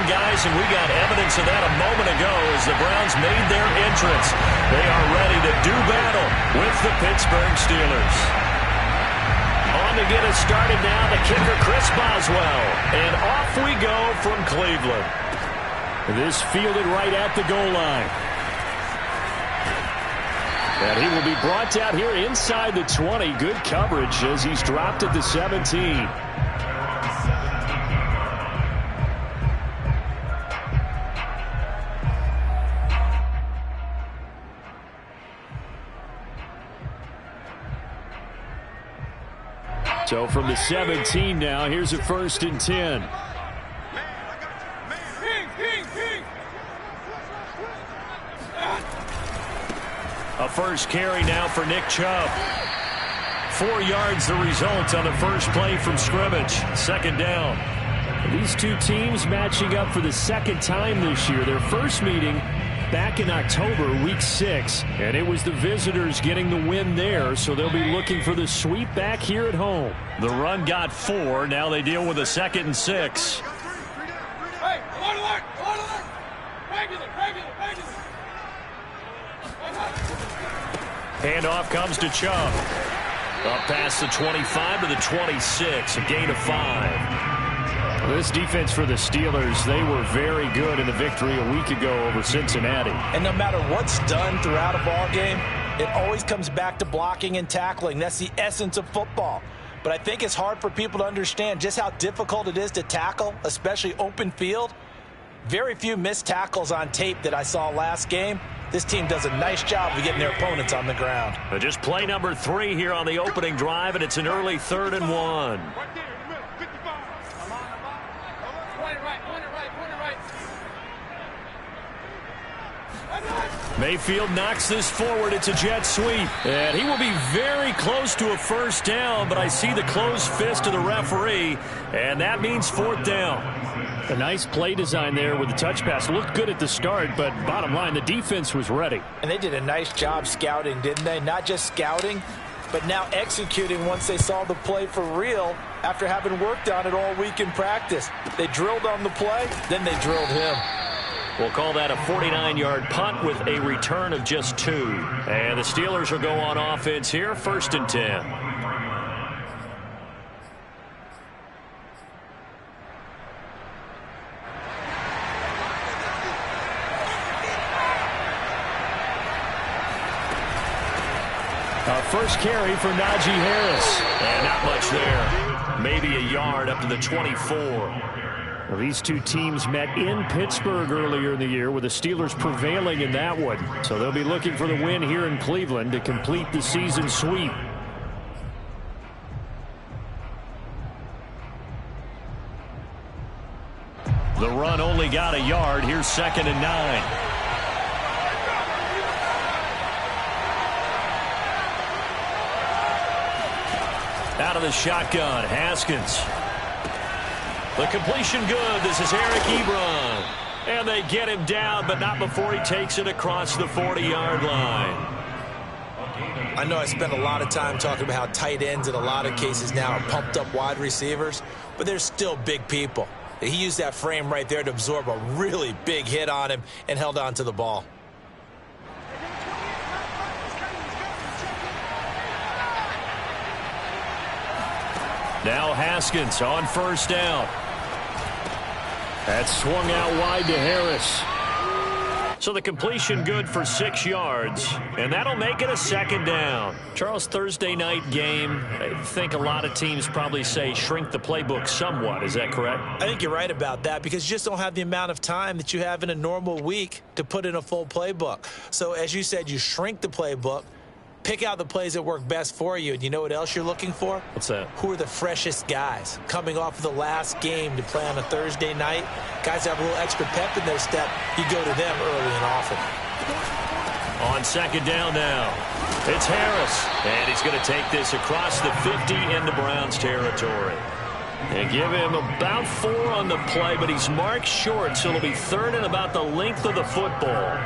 guys, and we got evidence of that a moment ago as the Browns made their entrance. They are ready to do battle with the Pittsburgh Steelers. On to get us started now, the kicker, Chris Boswell. And off we go from Cleveland. This fielded right at the goal line. And he will be brought down here inside the 20. Good coverage as he's dropped at the 17. So from the 17 now, here's a 1st and 10. A first carry now for Nick Chubb. 4 yards the result on the first play from scrimmage. 2nd down. These two teams matching up for the 2nd time this year. Their first meeting back in October, week 6. And it was the visitors getting the win there, so they'll be looking for the sweep back here at home. The run got 4. Now they deal with a 2nd and 6. Handoff comes to Chubb. Up past the 25 to the 26, a gain of 5. This defense for the Steelers, they were very good in the victory a week ago over Cincinnati. And no matter what's done throughout a ball game, it always comes back to blocking and tackling. That's the essence of football. But I think it's hard for people to understand just how difficult it is to tackle, especially open field. Very few missed tackles on tape that I saw last game. This team does a nice job of getting their opponents on the ground. Just play number 3 here on the opening drive, and it's an early 3rd and 1. Mayfield knocks this forward. It's a jet sweep. And he will be very close to a 1st down, but I see the closed fist of the referee, and that means 4th down. A nice play design there with the touch pass. Looked good at the start, but bottom line, the defense was ready. And they did a nice job scouting, didn't they? Not just scouting, but now executing once they saw the play for real after having worked on it all week in practice. They drilled on the play, then they drilled him. We'll call that a 49-yard punt with a return of just 2. And the Steelers will go on offense here, 1st and 10. A first carry for Najee Harris. And not much there. Maybe a yard up to the 24. Well, these two teams met in Pittsburgh earlier in the year, with the Steelers prevailing in that one. So they'll be looking for the win here in Cleveland to complete the season sweep. The run only got a yard. Here's 2nd and 9. Out of the shotgun, Haskins. The completion good. This is Eric Ebron. And they get him down, but not before he takes it across the 40-yard line. I know I spent a lot of time talking about how tight ends in a lot of cases now are pumped up wide receivers, but they're still big people. He used that frame right there to absorb a really big hit on him and held on to the ball. Now Haskins on 1st down. That's swung out wide to Harris. So the completion good for 6 yards, and that'll make it a 2nd down. Charles, Thursday night game, I think a lot of teams probably say shrink the playbook somewhat. Is that correct? I think you're right about that, because you just don't have the amount of time that you have in a normal week to put in a full playbook. So as you said, you shrink the playbook, pick out the plays that work best for you, and you know what else you're looking for? What's that? Who are the freshest guys coming off of the last game to play on a Thursday night? Guys have a little extra pep in their step. You go to them early and often. On 2nd down now, it's Harris, and he's going to take this across the 50 into Browns territory. They give him about 4 on the play, but he's marked short, so it'll be 3rd and about the length of the football.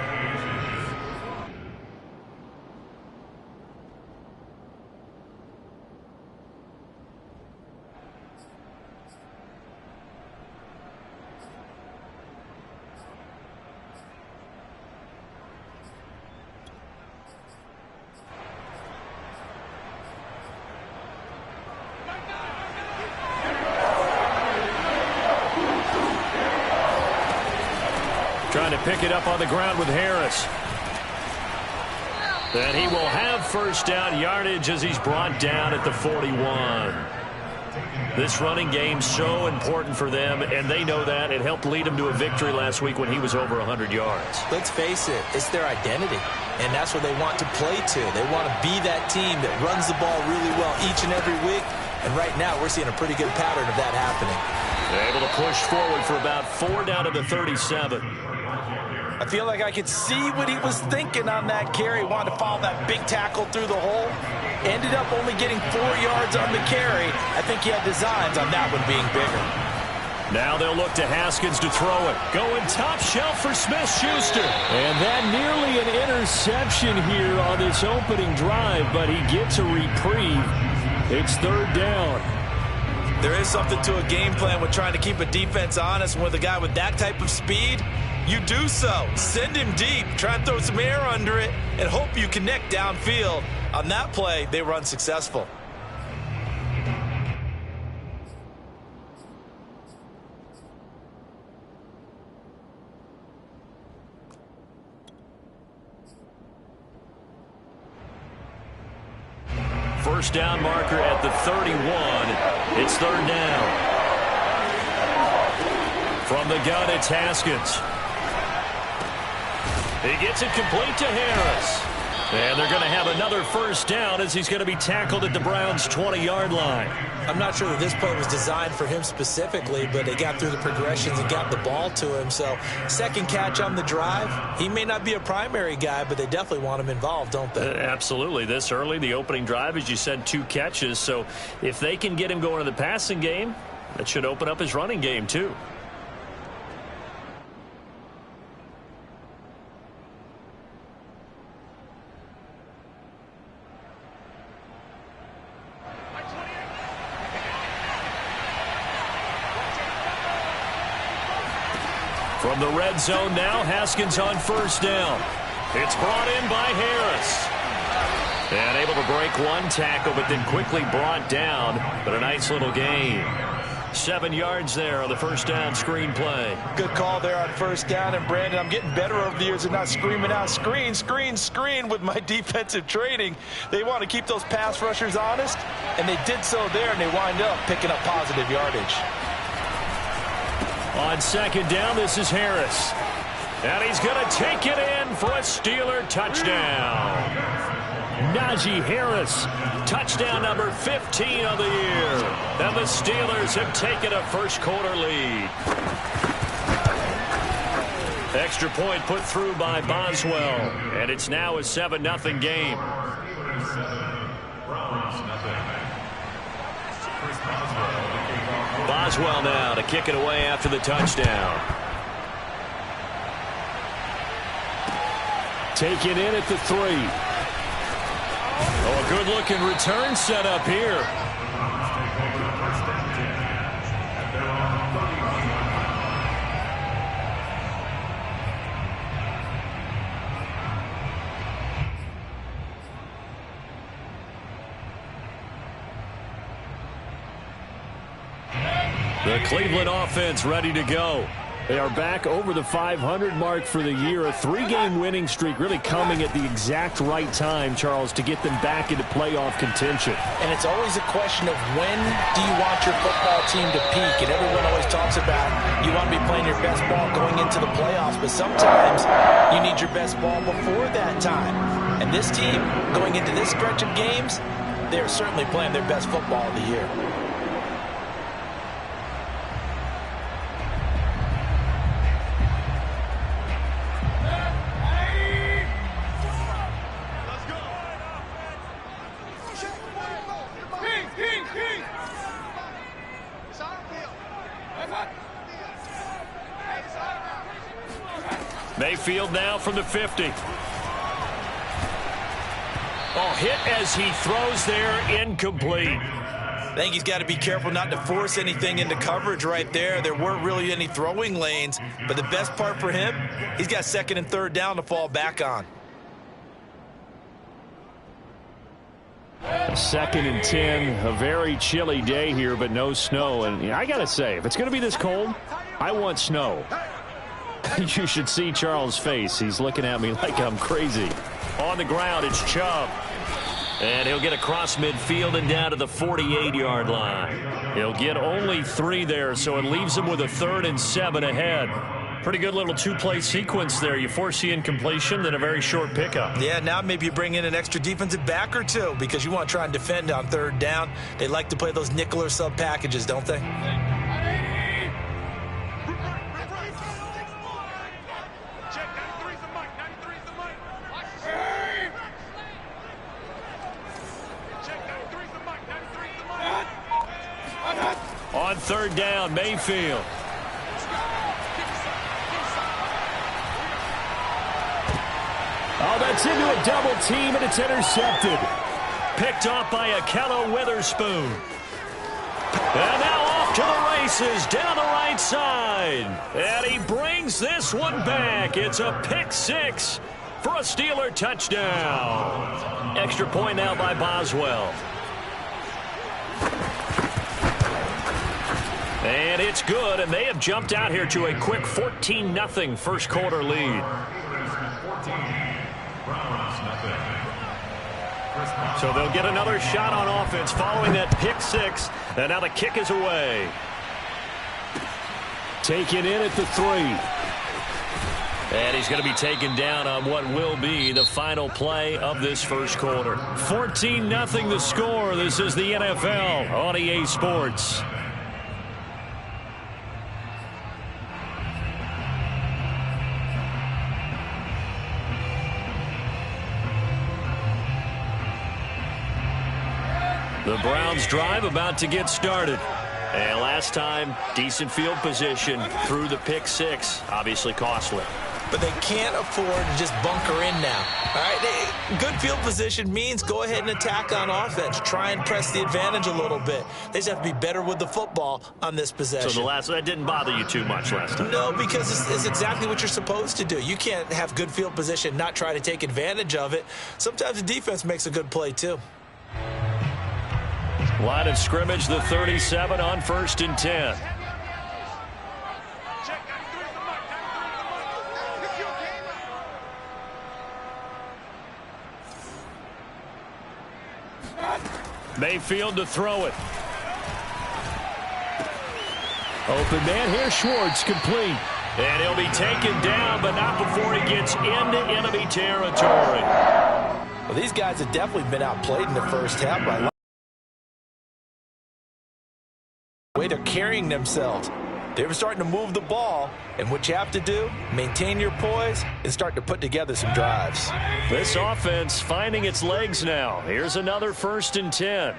Trying to pick it up on the ground with Harris. And he will have first down yardage as he's brought down at the 41. This running game's so important for them, and they know that. It helped lead them to a victory last week when he was over 100 yards. Let's face it, it's their identity, and that's what they want to play to. They want to be that team that runs the ball really well each and every week, and right now we're seeing a pretty good pattern of that happening. They're able to push forward for about 4 down to the 37. I feel like I could see what he was thinking on that carry. Wanted to follow that big tackle through the hole. Ended up only getting 4 yards on the carry. I think he had designs on that one being bigger. Now they'll look to Haskins to throw it. Going top shelf for Smith-Schuster. And that nearly an interception here on this opening drive, but he gets a reprieve. It's 3rd down. There is something to a game plan with trying to keep a defense honest. With a guy with that type of speed, you do so. Send him deep. Try and throw some air under it and hope you connect downfield. On that play, they were unsuccessful. First down marker at the 31. It's 3rd down. From the gun, it's Haskins. He gets it complete to Harris. And they're going to have another first down as he's going to be tackled at the Browns' 20-yard line. I'm not sure that this play was designed for him specifically, but they got through the progressions and got the ball to him. So, second catch on the drive. He may not be a primary guy, but they definitely want him involved, don't they? Absolutely. This early, the opening drive, as you said, 2 catches. So, if they can get him going to the passing game, that should open up his running game, too. From the red zone now, Haskins on first down. It's brought in by Harris. And able to break 1 tackle, but then quickly brought down. But a nice little gain. 7 yards there on the first down screen play. Good call there on first down. And, Brandon, I'm getting better over the years of not screaming out screen, screen, screen with my defensive training. They want to keep those pass rushers honest, and they did so there, and they wind up picking up positive yardage. On second down, this is Harris. And he's going to take it in for a Steeler touchdown. Najee Harris, touchdown number 15 of the year. And the Steelers have taken a first-quarter lead. Extra point put through by Boswell. And it's now a 7-0 game. Boswell now to kick it away after the touchdown. Taken in at the 3. Oh, a good-looking return set up here. The Cleveland offense ready to go. They are back over the 500 mark for the year. A 3-game winning streak really coming at the exact right time, Charles, to get them back into playoff contention. And it's always a question of when do you want your football team to peak? And everyone always talks about you want to be playing your best ball going into the playoffs, but sometimes you need your best ball before that time. And this team, going into this stretch of games, they're certainly playing their best football of the year. Mayfield now from the 50. Oh, hit as he throws there, incomplete. I think he's got to be careful not to force anything into coverage right there. There weren't really any throwing lanes, but the best part for him, he's got 2nd and 3rd down to fall back on. 2nd and 10, a very chilly day here, but no snow. And I got to say, if it's going to be this cold, I want snow. You should see Charles' face. He's looking at me like I'm crazy. On the ground, it's Chubb. And he'll get across midfield and down to the 48-yard line. He'll get only 3 there, so it leaves him with a 3rd and 7 ahead. Pretty good little 2-play sequence there. You force the incompletion, then a very short pickup. Yeah, now maybe you bring in an extra defensive back or 2 because you want to try and defend on 3rd down. They like to play those nickel or sub packages, don't they? On 3rd down, Mayfield. Oh, that's into a double team, and it's intercepted. Picked off by Ahkello Witherspoon. And now off to the races, down the right side. And he brings this one back. It's a pick 6 for a Steeler touchdown. Extra point now by Boswell. And it's good, and they have jumped out here to a quick 14-0 first quarter lead. So they'll get another shot on offense following that pick 6, and now the kick is away. Taken in at the 3. And he's going to be taken down on what will be the final play of this first quarter. 14-0 the score. This is the NFL on EA Sports. The Browns drive about to get started. And last time, decent field position through the pick 6. Obviously costly. But they can't afford to just bunker in now. All right, good field position means go ahead and attack on offense. Try and press the advantage a little bit. They just have to be better with the football on this possession. So that didn't bother you too much last time? No, because it's exactly what you're supposed to do. You can't have good field position, not try to take advantage of it. Sometimes the defense makes a good play too. Line of scrimmage, the 37 on 1st and 10. Mayfield to throw it. Open man here, Schwartz, complete. And he'll be taken down, but not before he gets into enemy territory. Well, these guys have definitely been outplayed in the first half by the way they're carrying themselves. They're starting to move the ball, and what you have to do, maintain your poise and start to put together some drives. This offense finding its legs now. Here's another 1st and 10.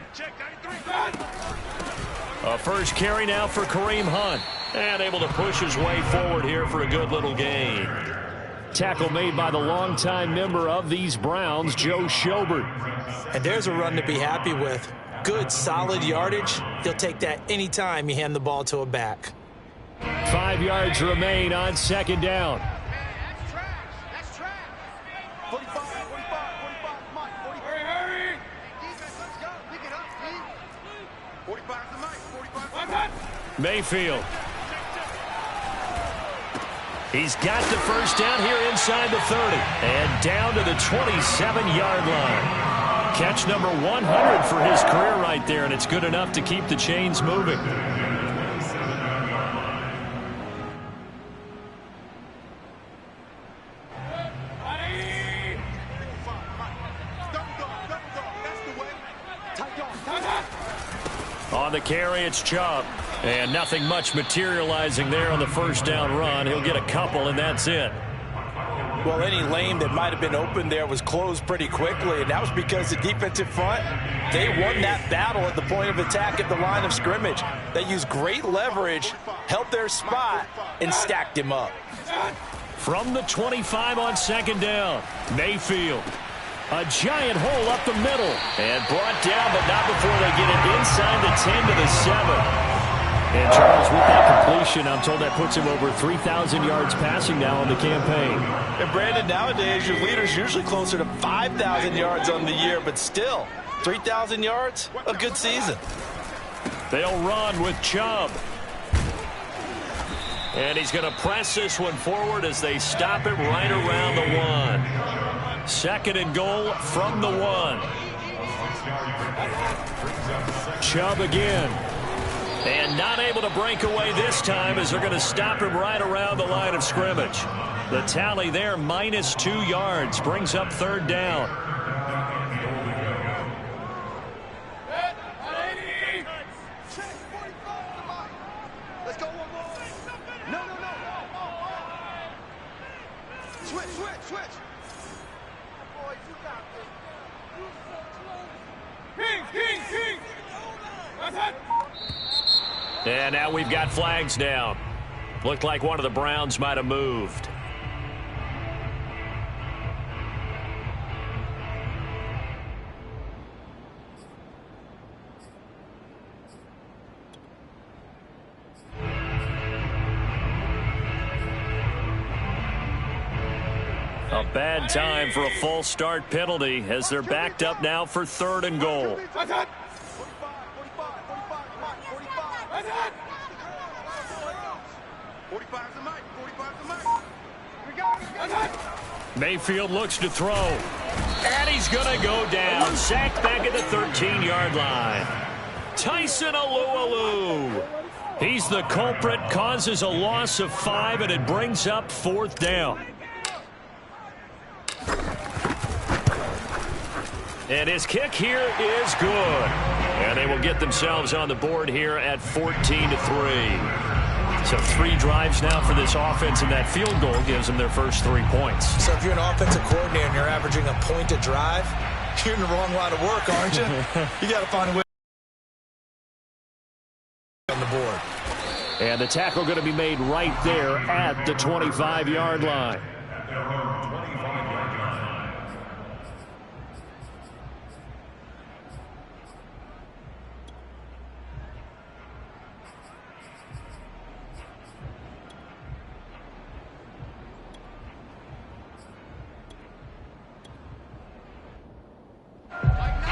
A first carry now for Kareem Hunt, and able to push his way forward here for a good little gain. Tackle made by the longtime member of these Browns, Joe Schobert. And there's a run to be happy with. Good, solid yardage. He'll take that anytime you hand the ball to a back. 5 yards remain on 2nd down. That's trash. That's trash. 45, 45, 45, Mike, 45. Hurry. Defense, let's go. Pick it up, team. 45 to Mike, 45. Mayfield. He's got the first down here inside the 30. And down to the 27-yard line. Catch number 100 for his career right there, and it's good enough to keep the chains moving. On the carry, it's Chubb. And nothing much materializing there on the first down run. He'll get a couple, and that's it. Well, any lane that might have been open there was closed pretty quickly, and that was because the defensive front, they won that battle at the point of attack at the line of scrimmage. They used great leverage, held their spot, and stacked him up. From the 25 on 2nd down, Mayfield. A giant hole up the middle. And brought down, but not before they get it inside the 10 to the 7. And Charles, with that completion, I'm told that puts him over 3,000 yards passing now on the campaign. And Brandon, nowadays your leader's usually closer to 5,000 yards on the year, but still, 3,000 yards, a good season. They'll run with Chubb. And he's going to press this one forward as they stop it right around the 1. Second and goal from the 1. Chubb again. And not able to break away this time as they're going to stop him right around the line of scrimmage. The tally there, minus 2 yards, brings up third down. Let's go one more. No. Switch. Boys, you got this. King. That's it. And now we've got flags down. Looked like one of the Browns might have moved. A bad time for a false start penalty as they're backed up now for third and goal. That's it. 45. That's it. 45's the mic. We got it. That's it. Mayfield looks to throw. And he's going to go down. Sacked back at the 13-yard line. Tyson Alualu. He's the culprit, causes a loss of 5, and it brings up fourth down. And his kick here is good. And they will get themselves on the board here at 14-3. So 3 drives now for this offense, and that field goal gives them their first 3 points. So if you're an offensive coordinator and you're averaging a point a drive, you're in the wrong line of work, aren't you? You got to find a way on the board. And the tackle going to be made right there at the 25-yard line.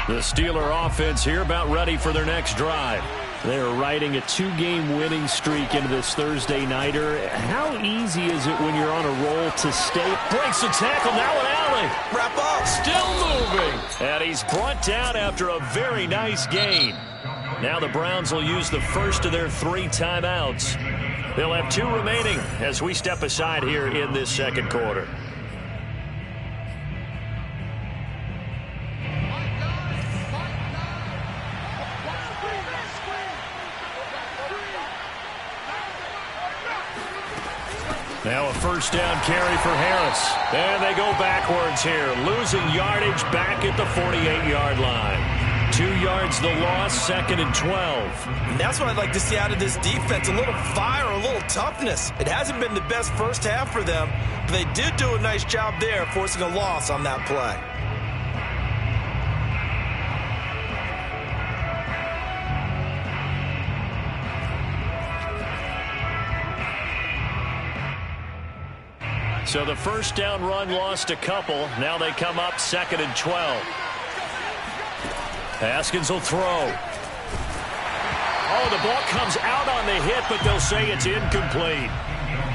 The Steeler offense here about ready for their next drive. They're riding a 2-game winning streak into this Thursday nighter. How easy is it when you're on a roll to stay? Breaks the tackle, now an alley. Wrap up. Still moving. And he's brought down after a very nice gain. Now the Browns will use the first of their 3 timeouts. They'll have 2 remaining as we step aside here in this second quarter. Now a first down carry for Harris. And they go backwards here, losing yardage back at the 48-yard line. 2 yards the loss, second and 12. And that's what I'd like to see out of this defense, a little fire, a little toughness. It hasn't been the best first half for them, but they did do a nice job there, forcing a loss on that play. So the first down run lost a couple. Now they come up second and 12. Haskins will throw. Oh, the ball comes out on the hit, but they'll say it's incomplete.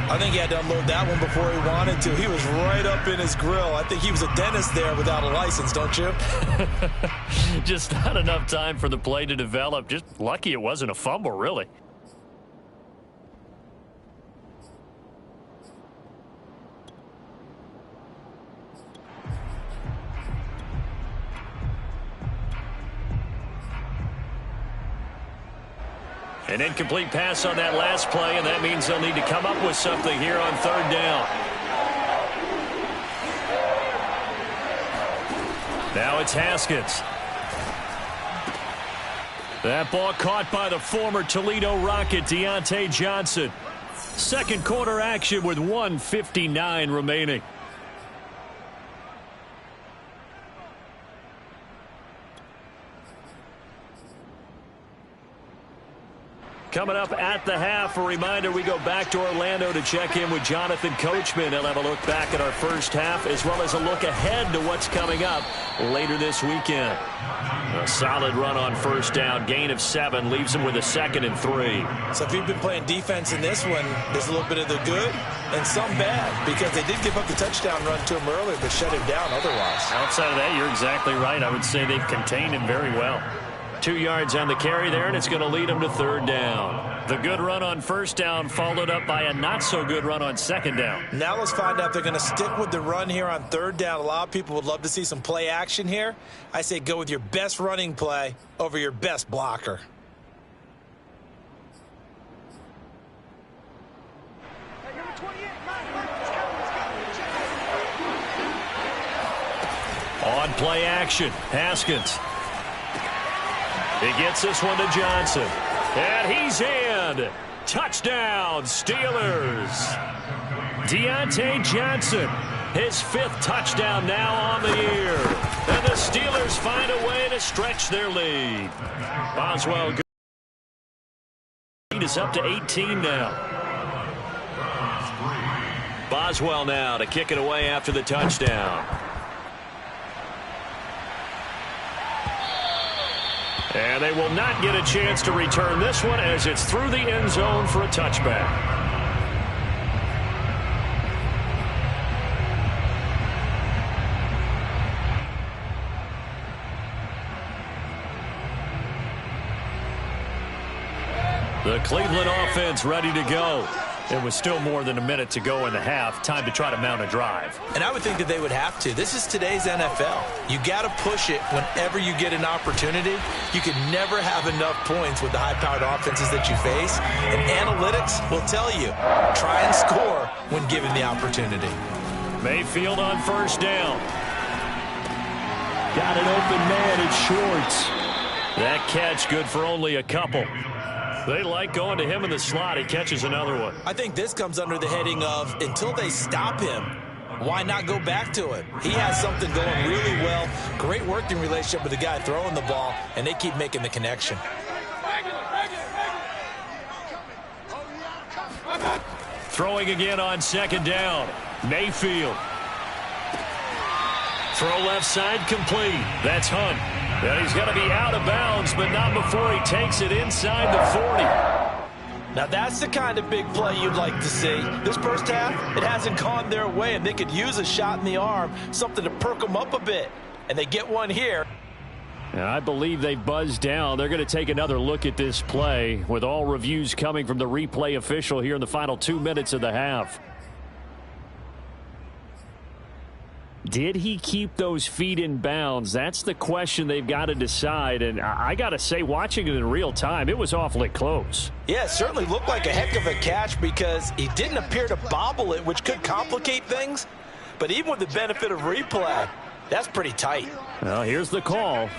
I think he had to unload that one before he wanted to. He was right up in his grill. I think he was a dentist there without a license, don't you? Just not enough time for the play to develop. Just lucky it wasn't a fumble, really. An incomplete pass on that last play, and that means they'll need to come up with something here on third down. Now it's Haskins. That ball caught by the former Toledo Rocket, Deontay Johnson. Second quarter action with 1:59 remaining. Coming up at the half, a reminder, we go back to Orlando to check in with Jonathan Coachman. He'll have a look back at our first half as well as a look ahead to what's coming up later this weekend. A solid run on first down, gain of 7, leaves him with a 2nd and 3. So if you've been playing defense in this one, there's a little bit of the good and some bad, because they did give up the touchdown run to him earlier but shut him down otherwise. Outside of that, you're exactly right. I would say they've contained him very well. 2 yards on the carry there, and it's going to lead him to 3rd down. The good run on first down followed up by a not-so-good run on 2nd down. Now let's find out if they're going to stick with the run here on 3rd down. A lot of people would love to see some play action here. I say go with your best running play over your best blocker. Hey, number 28, let's go. On play action, Haskins. He gets this one to Johnson. And he's in. Touchdown, Steelers. Deontay Johnson, his 5th touchdown now on the year. And the Steelers find a way to stretch their lead. Boswell lead is up to 18 now. Boswell now to kick it away after the touchdown. And they will not get a chance to return this one as it's through the end zone for a touchback. The Cleveland offense ready to go. It was still more than a minute to go in the half. Time to try to mount a drive. And I would think that they would have to. This is today's NFL. You got to push it whenever you get an opportunity. You can never have enough points with the high-powered offenses that you face. And analytics will tell you, try and score when given the opportunity. Mayfield on first down. Got an open man at Schwartz. That catch good for only a couple. They like going to him in the slot. He catches another one. I think this comes under the heading of until they stop him, why not go back to it? He has something going really well. Great working relationship with the guy throwing the ball, and they keep making the connection. Throwing again on 2nd down. Mayfield. Throw left side complete. That's Hunt. And he's going to be out of bounds, but not before he takes it inside the 40. Now that's the kind of big play you'd like to see. This first half, it hasn't gone their way, and they could use a shot in the arm, something to perk them up a bit. And they get one here. And I believe they buzzed down. They're going to take another look at this play with all reviews coming from the replay official here in the final 2 minutes of the half. Did he keep those feet in bounds? That's the question they've got to decide. And I got to say, watching it in real time, it was awfully close. Yeah, it certainly looked like a heck of a catch because he didn't appear to bobble it, which could complicate things. But even with the benefit of replay, that's pretty tight. Well, here's the call.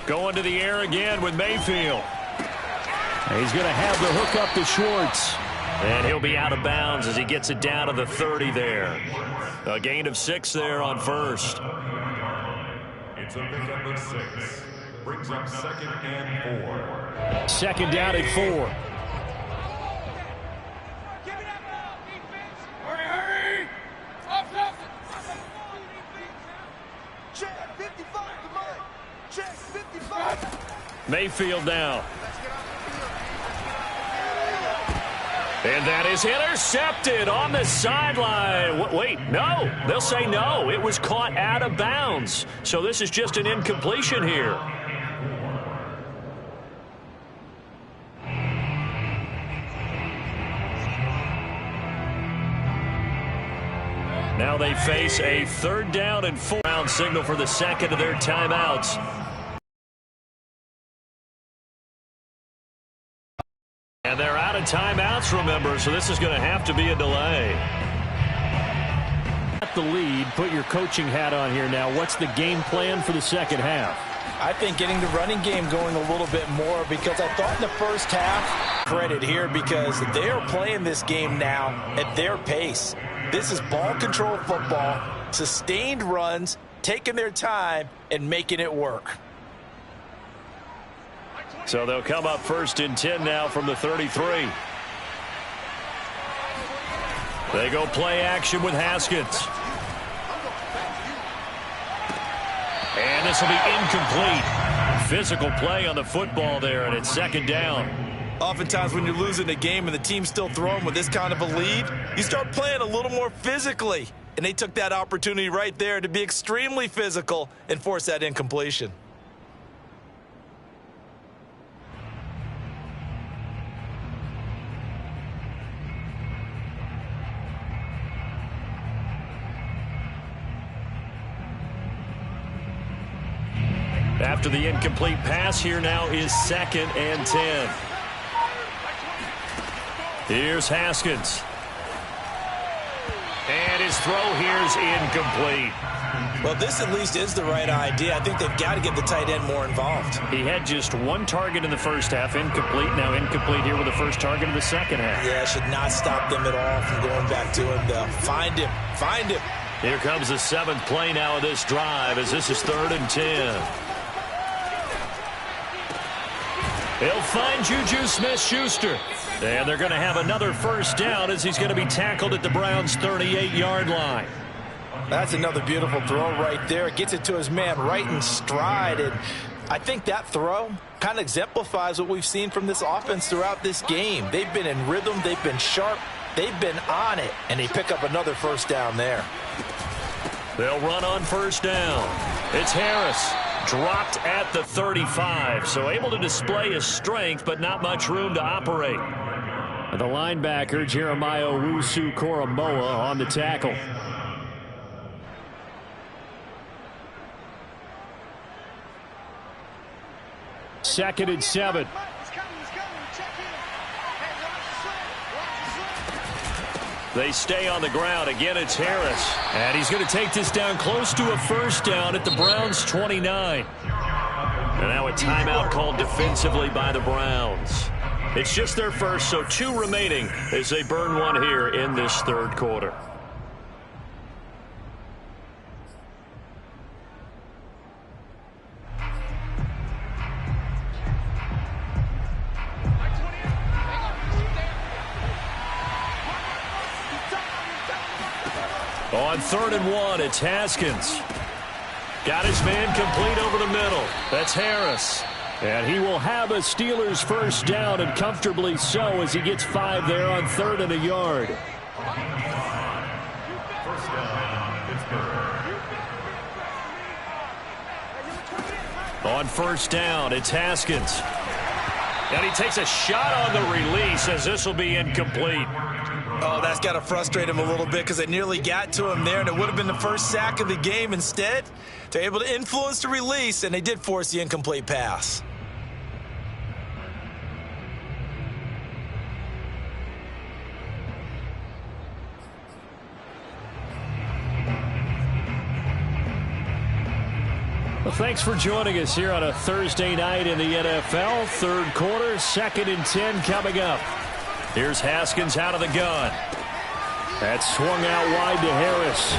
Going to the air again with Mayfield. He's going to have the hook up to Schwartz. And he'll be out of bounds as he gets it down to the 30 there. A gain of 6 there on first. It's a pickup of 6. Brings up 2nd and 4. 2nd down at 4. Hurry! Up! Check 55 to Mike. Check 55. Mayfield now. And that is intercepted on the sideline. Wait, no. They'll say no. It was caught out of bounds. So this is just an incompletion here. Now they face a 3rd down and 4. Round signal for the second of their timeouts. And they're out of timeouts, remember, so this is going to have to be a delay. At the lead, put your coaching hat on here now. What's the game plan for the second half? I think getting the running game going a little bit more because I thought in the first half, credit here because they are playing this game now at their pace. This is ball control football, sustained runs, taking their time and making it work. So they'll come up 1st and 10 now from the 33. They go play action with Haskins. And this will be incomplete. Physical play on the football there, and it's 2nd down. Oftentimes when you're losing a game and the team's still throwing with this kind of a lead, you start playing a little more physically. And they took that opportunity right there to be extremely physical and force that incompletion. After the incomplete pass, here now is 2nd and 10. Here's Haskins. And his throw here's incomplete. Well, this at least is the right idea. I think they've got to get the tight end more involved. He had just 1 target in the first half, incomplete. Now incomplete here with the first target in the second half. Yeah, should not stop them at all from going back to him, though. Find him. Find him. Here comes the 7th play now of this drive as this is 3rd and 10. He'll find Juju Smith-Schuster. And they're going to have another first down as he's going to be tackled at the Browns' 38-yard line. That's another beautiful throw right there. Gets it to his man right in stride. And I think that throw kind of exemplifies what we've seen from this offense throughout this game. They've been in rhythm. They've been sharp. They've been on it. And they pick up another first down there. They'll run on first down. It's Harris. Dropped at the 35, so able to display his strength, but not much room to operate. The linebacker, Jeremiah Owusu-Koramoah, on the tackle. Second and 7. They stay on the ground. Again, it's Harris. And he's going to take this down close to a first down at the Browns' 29. And now a timeout called defensively by the Browns. It's just their first, so 2 remaining as they burn one here in this 3rd quarter. On 3rd and 1, it's Haskins. Got his man complete over the middle. That's Harris. And he will have a Steelers first down, and comfortably so, as he gets 5 there on 3rd and a yard. First down, Pittsburgh. On first down, it's Haskins. And he takes a shot on the release as this will be incomplete. Oh, that's got to frustrate him a little bit because they nearly got to him there, and it would have been the first sack of the game. Instead, they're able to influence the release, and they did force the incomplete pass. Well, thanks for joining us here on a Thursday night in the NFL. 3rd quarter, 2nd and 10 coming up. Here's Haskins out of the gun. That's swung out wide to Harris.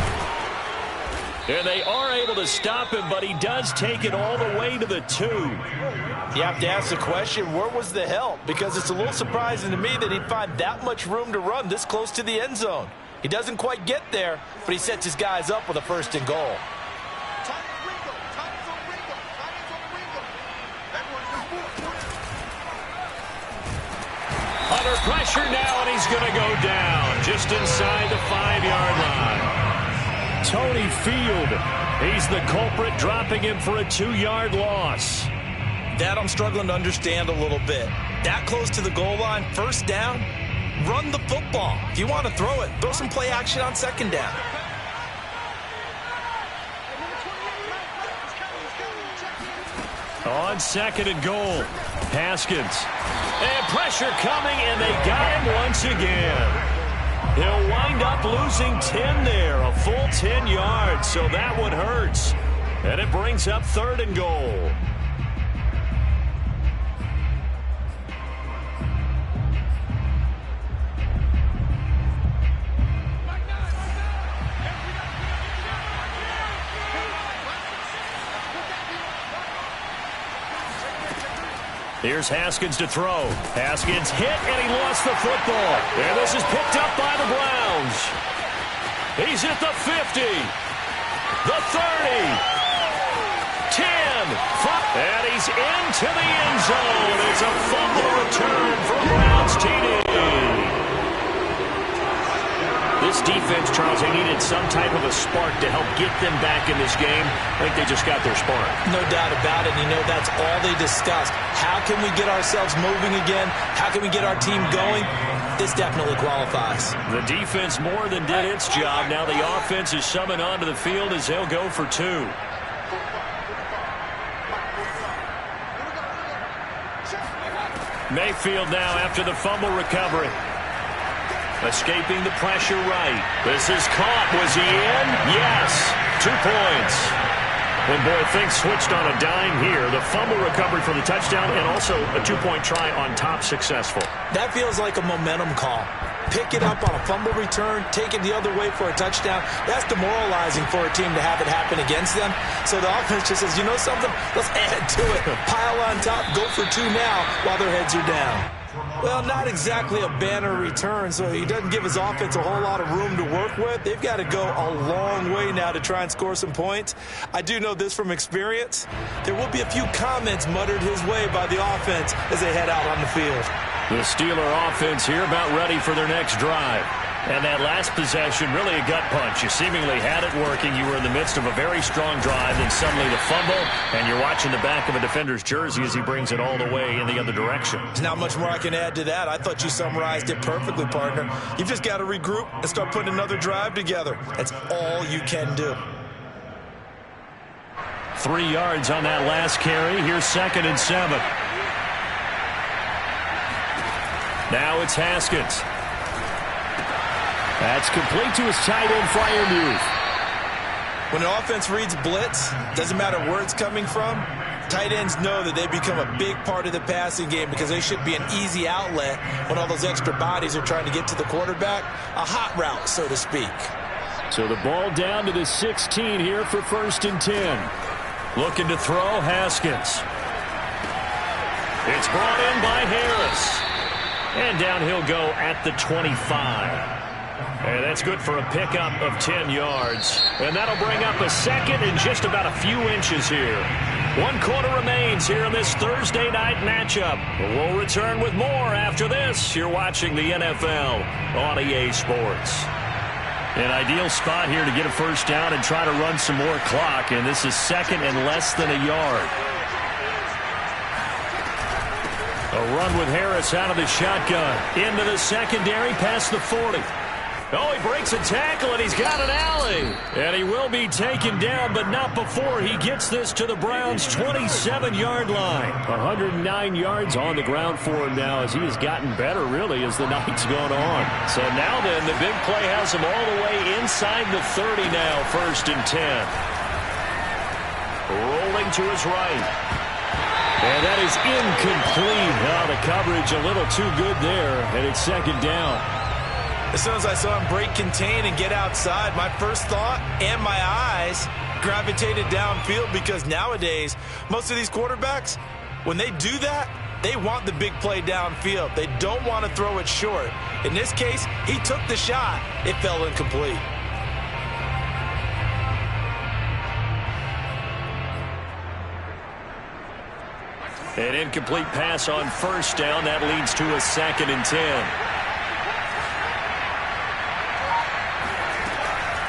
And they are able to stop him, but he does take it all the way to the 2. You have to ask the question, where was the help? Because it's a little surprising to me that he'd find that much room to run this close to the end zone. He doesn't quite get there, but he sets his guys up with a 1st and goal. Under pressure now, and he's going to go down just inside the 5-yard line. Tony Field, he's the culprit, dropping him for a 2-yard loss. That I'm struggling to understand a little bit. That close to the goal line, first down, run the football. If you want to throw it, throw some play action on 2nd down. On 2nd and goal, Haskins. And pressure coming, and they got him once again. He'll wind up losing 10 there, a full 10 yards, so that one hurts. And it brings up 3rd and goal. Here's Haskins to throw. Haskins hit, and he lost the football. And this is picked up by the Browns. He's at the 50, the 30, 10, 5, and he's into the end zone. It's a fumble return for Browns TD. This defense, Charles, they needed some type of a spark to help get them back in this game. I think they just got their spark. No doubt about it. You know, that's all they discussed. How can we get ourselves moving again? How can we get our team going? This definitely qualifies. The defense more than did its job. Now the offense is summoned onto the field as they'll go for 2. Mayfield now after the fumble recovery. Escaping the pressure right. This is caught. Was he in? Yes. 2 points. When boy, things switched on a dime here. The fumble recovery for the touchdown and also a 2-point try on top successful. That feels like a momentum call. Pick it up on a fumble return, take it the other way for a touchdown. That's demoralizing for a team to have it happen against them. So the offense just says, you know something? Let's add to it. Pile on top, go for 2 now while their heads are down. Well, not exactly a banner return, so he doesn't give his offense a whole lot of room to work with. They've got to go a long way now to try and score some points. I do know this from experience. There will be a few comments muttered his way by the offense as they head out on the field. The Steeler offense here about ready for their next drive. And that last possession, really a gut punch. You seemingly had it working. You were in the midst of a very strong drive, then suddenly the fumble, and you're watching the back of a defender's jersey as he brings it all the way in the other direction. There's not much more I can add to that. I thought you summarized it perfectly, partner. You've just got to regroup and start putting another drive together. That's all you can do. 3 yards on that last carry. Here's 2nd and 7. Now it's Haskins. That's complete to his tight end, Freiermuth. When an offense reads blitz, doesn't matter where it's coming from, tight ends know that they become a big part of the passing game because they should be an easy outlet when all those extra bodies are trying to get to the quarterback. A hot route, so to speak. So the ball down to the 16 here for 1st and 10. Looking to throw, Haskins. It's brought in by Harris. And down he'll go at the 25. And that's good for a pickup of 10 yards. And that'll bring up a 2nd and just about a few inches here. 1 quarter remains here in this Thursday night matchup. We'll return with more after this. You're watching the NFL on EA Sports. An ideal spot here to get a first down and try to run some more clock. And this is 2nd and less than a yard. A run with Harris out of the shotgun. Into the secondary past the 40. Oh, he breaks a tackle, and he's got an alley. And he will be taken down, but not before he gets this to the Browns' 27-yard line. 109 yards on the ground for him now as he has gotten better, really, as the night's gone on. So now then, the big play has him all the way inside the 30 now, 1st and 10. Rolling to his right. And that is incomplete. Now the coverage a little too good there, and it's 2nd down. As soon as I saw him break contain and get outside, my first thought and my eyes gravitated downfield because nowadays, most of these quarterbacks, when they do that, they want the big play downfield. They don't want to throw it short. In this case, he took the shot. It fell incomplete. An incomplete pass on 1st down. That leads to a 2nd and 10.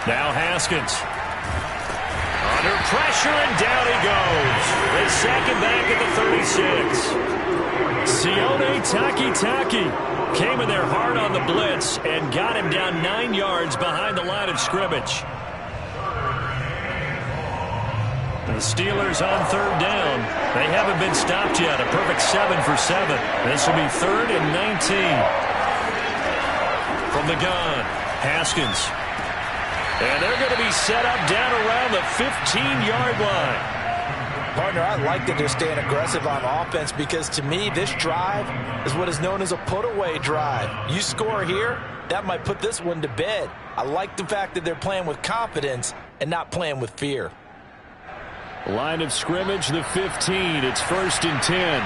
Now Haskins. Under pressure, and down he goes. They sack him back at the 36. Sione Takitaki came in there hard on the blitz and got him down 9 yards behind the line of scrimmage. The Steelers on 3rd down. They haven't been stopped yet. A perfect 7 for 7. This will be 3rd and 19. From the gun, Haskins. And they're going to be set up down around the 15-yard line. Partner, I like that they're staying aggressive on offense because to me, this drive is what is known as a put-away drive. You score here, that might put this one to bed. I like the fact that they're playing with confidence and not playing with fear. Line of scrimmage, the 15. It's 1st and 10.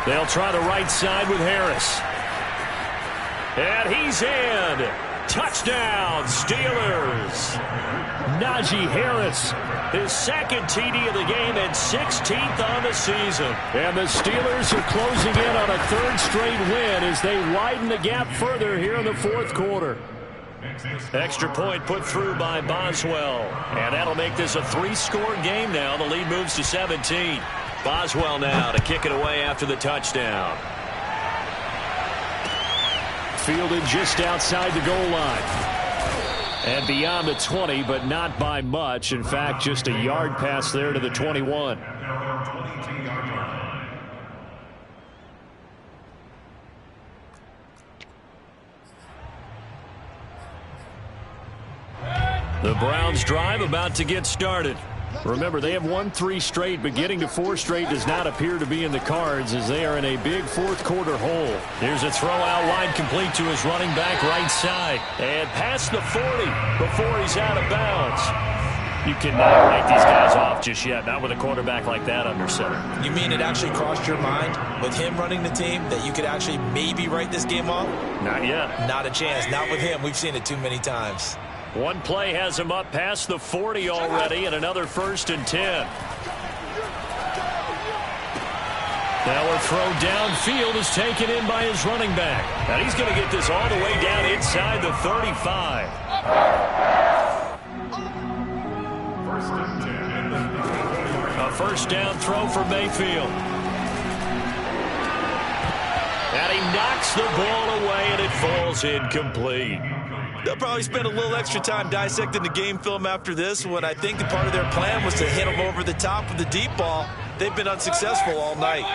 They'll try the right side with Harris. And he's in. Touchdown, Steelers. Najee Harris, his second TD of the game and 16th on the season. And the Steelers are closing in on a third straight win as they widen the gap further here in the fourth quarter. Extra point put through by Boswell. And that'll make this a 3-score game now. The lead moves to 17. Boswell now to kick it away after the touchdown. Fielded just outside the goal line. And beyond the 20, but not by much. In fact, just a yard pass there to the 21. The Browns drive about to get started. Remember, they have won 3 straight, but getting to 4 straight does not appear to be in the cards as they are in a big fourth quarter hole. Here's a throw out wide, complete to his running back right side. And past the 40 before he's out of bounds. You cannot write these guys off just yet, not with a quarterback like that under center. You mean it actually crossed your mind with him running the team that you could actually maybe write this game off? Not yet. Not a chance. Not with him. We've seen it too many times. One play has him up past the 40 already, and another 1st and 10. Now a throw downfield is taken in by his running back. And he's going to get this all the way down inside the 35. 1st and 10. A first down throw for Mayfield. And he knocks the ball away, and it falls incomplete. They'll probably spend a little extra time dissecting the game film after this one. I think the part of their plan was to hit them over the top with the deep ball. They've been unsuccessful all night.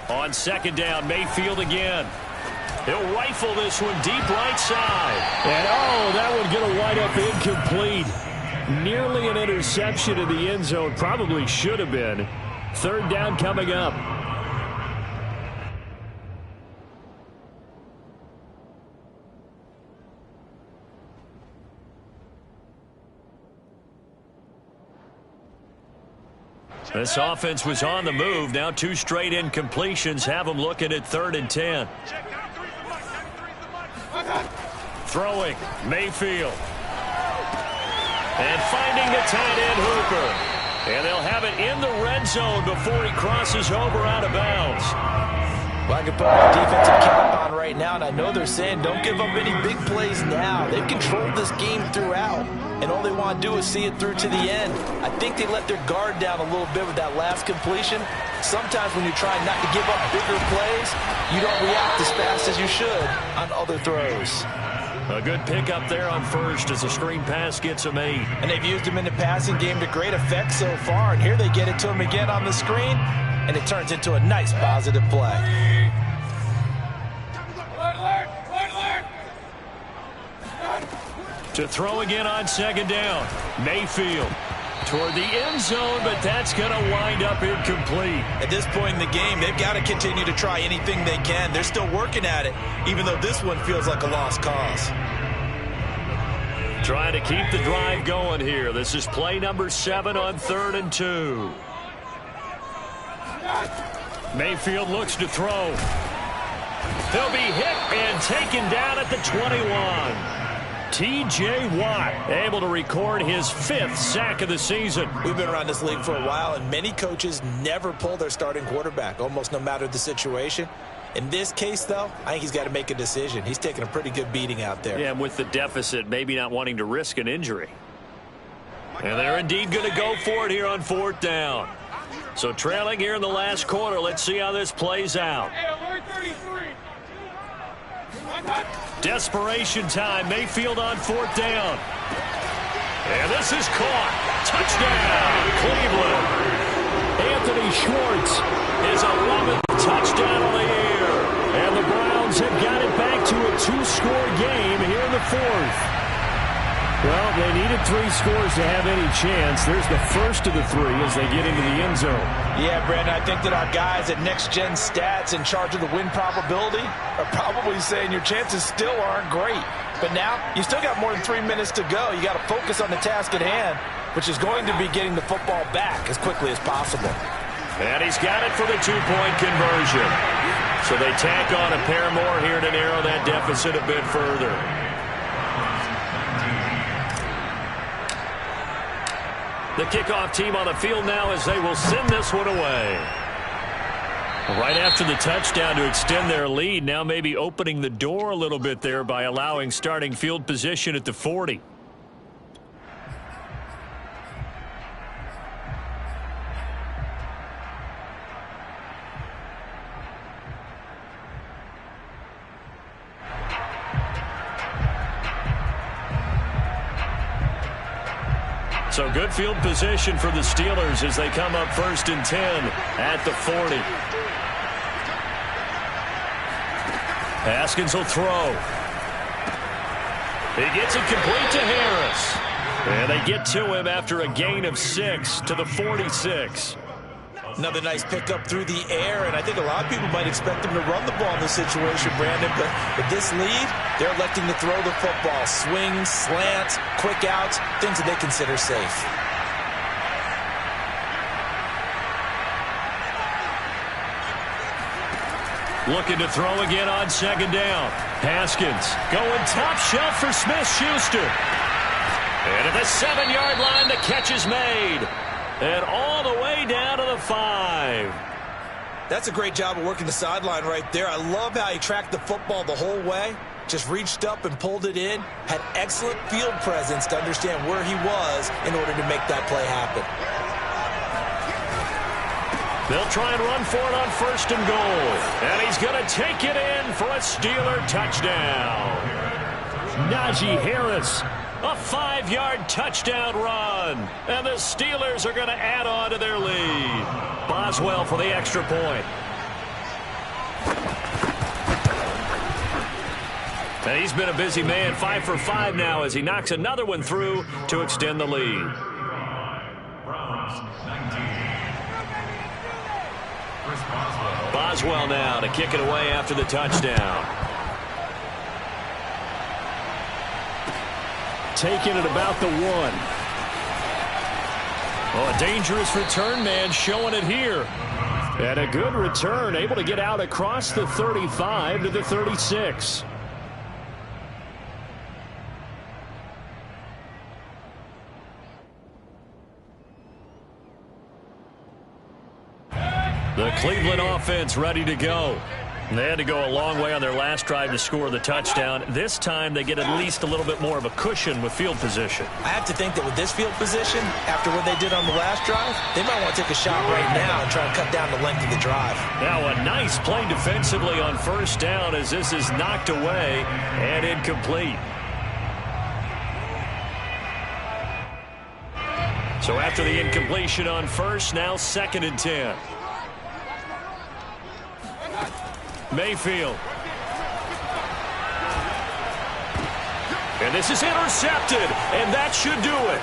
On 2nd down, Mayfield again. He'll rifle this one deep right side. And, oh, that one going to wind up incomplete. Nearly an interception in the end zone. Probably should have been. 3rd down coming up. This offense was on the move. Now 2 straight incompletions have them looking at 3rd and 10. Throwing, Mayfield. And finding the tight end Hooper. And they'll have it in the red zone before he crosses over out of bounds. Well, I can put my defensive cap on right now, and I know they're saying don't give up any big plays now. They've controlled this game throughout, and all they want to do is see it through to the end. I think they let their guard down a little bit with that last completion. Sometimes when you're trying not to give up bigger plays, you don't react as fast as you should on other throws. A good pickup there on 1st as a screen pass gets him 8. And they've used him in the passing game to great effect so far, and here they get it to him again on the screen, and it turns into a nice positive play. To throw again on 2nd down. Mayfield toward the end zone, but that's going to wind up incomplete. At this point in the game, they've got to continue to try anything they can. They're still working at it, even though this one feels like a lost cause. Trying to keep the drive going here. This is play number 7 on 3rd and 2. Mayfield looks to throw. He'll be hit and taken down at the 21. T.J. Watt able to record his 5th sack of the season. We've been around this league for a while, and many coaches never pull their starting quarterback, almost no matter the situation. In this case, though, I think he's got to make a decision. He's taking a pretty good beating out there. Yeah, and with the deficit, maybe not wanting to risk an injury. And they're indeed going to go for it here on 4th down. So trailing here in the last quarter. Let's see how this plays out. Desperation time. Mayfield on 4th down. And this is caught. Touchdown, Cleveland. Anthony Schwartz, his 11th touchdown of the year. And the Browns have got it back to a 2-score game here in the 4th. Well, they needed 3 scores to have any chance. There's the first of the 3 as they get into the end zone. Yeah, Brandon, I think that our guys at Next Gen Stats in charge of the win probability are probably saying your chances still aren't great. But now, you still got more than 3 minutes to go. You got to focus on the task at hand, which is going to be getting the football back as quickly as possible. And he's got it for the two-point conversion. So they tack on a pair more here to narrow that deficit a bit further. The kickoff team on the field now as they will send this one away. Right after the touchdown to extend their lead, now maybe opening the door a little bit there by allowing starting field position at the 40. So good field position for the Steelers as they come up 1st and 10 at the 40. Haskins will throw. He gets it complete to Harris. And they get to him after a gain of 6 to the 46. Another nice pickup through the air, and I think a lot of people might expect him to run the ball in this situation, Brandon, but with this lead, they're electing to throw the football. Swings, slants, quick outs, things that they consider safe. Looking to throw again on 2nd down. Haskins going top shelf for Smith-Schuster. And at the 7-yard line, the catch is made. And all the way down to the 5. That's a great job of working the sideline right there. I love how he tracked the football the whole way. Just reached up and pulled it in. Had excellent field presence to understand where he was in order to make that play happen. They'll try and run for it on 1st and goal. And he's going to take it in for a Steeler touchdown. Najee Harris. A 5-yard touchdown run. And the Steelers are going to add on to their lead. Boswell for the extra point. And he's been a busy man. 5 for 5 now as he knocks another one through to extend the lead. Boswell now to kick it away after the touchdown. Taking it about the 1. Oh, a dangerous return man showing it here. And a good return, able to get out across the 35 to the 36. The Cleveland offense ready to go. They had to go a long way on their last drive to score the touchdown. This time they get at least a little bit more of a cushion with field position. I have to think that with this field position, after what they did on the last drive, they might want to take a shot right now and try to cut down the length of the drive. Now a nice play defensively on 1st down as this is knocked away and incomplete. So after the incompletion on 1st, now 2nd and 10. Mayfield. And this is intercepted, and that should do it.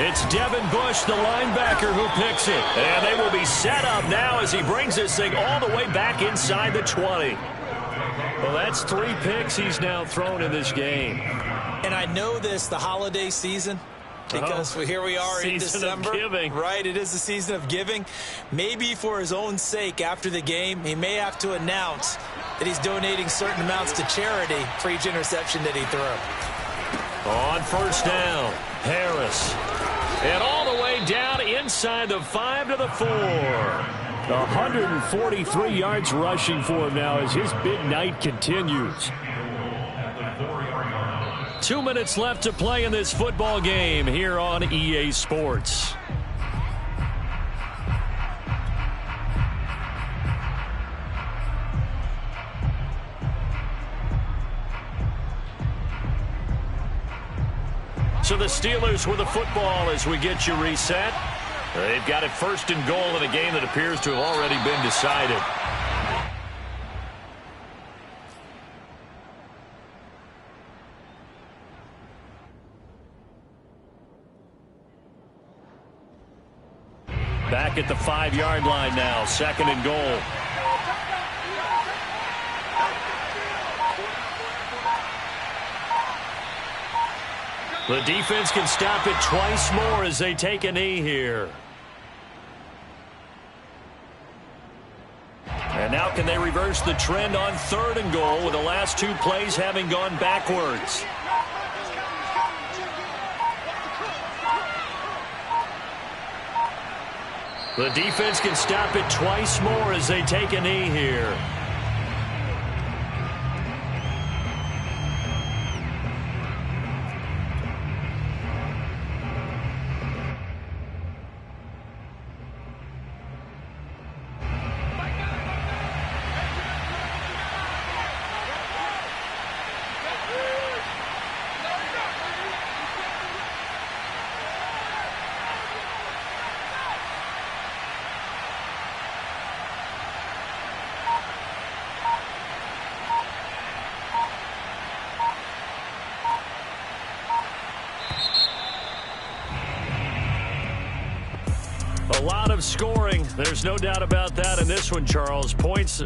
It's Devin Bush, the linebacker, who picks it. And they will be set up now as he brings this thing all the way back inside the 20. Well, that's 3 picks he's now thrown in this game. And I know this, the holiday season, because here we are in December. Right, it is the season of giving. Maybe for his own sake, after the game, he may have to announce that he's donating certain amounts to charity for each interception that he threw. On 1st down, Harris. And all the way down inside the 5 to the 4. 143 yards rushing for him now as his big night continues. 2 minutes left to play in this football game here on EA Sports. So the Steelers with the football as we get you reset. They've got it 1st and goal in a game that appears to have already been decided. Back at the 5-yard line now, 2nd and goal. The defense can stop it twice more as they take a knee here. reverse the trend on 3rd and goal with the last 2 plays having gone backwards. The defense can stop it twice more as they take a knee here. A lot of scoring. There's no doubt about that in this one, Charles. Points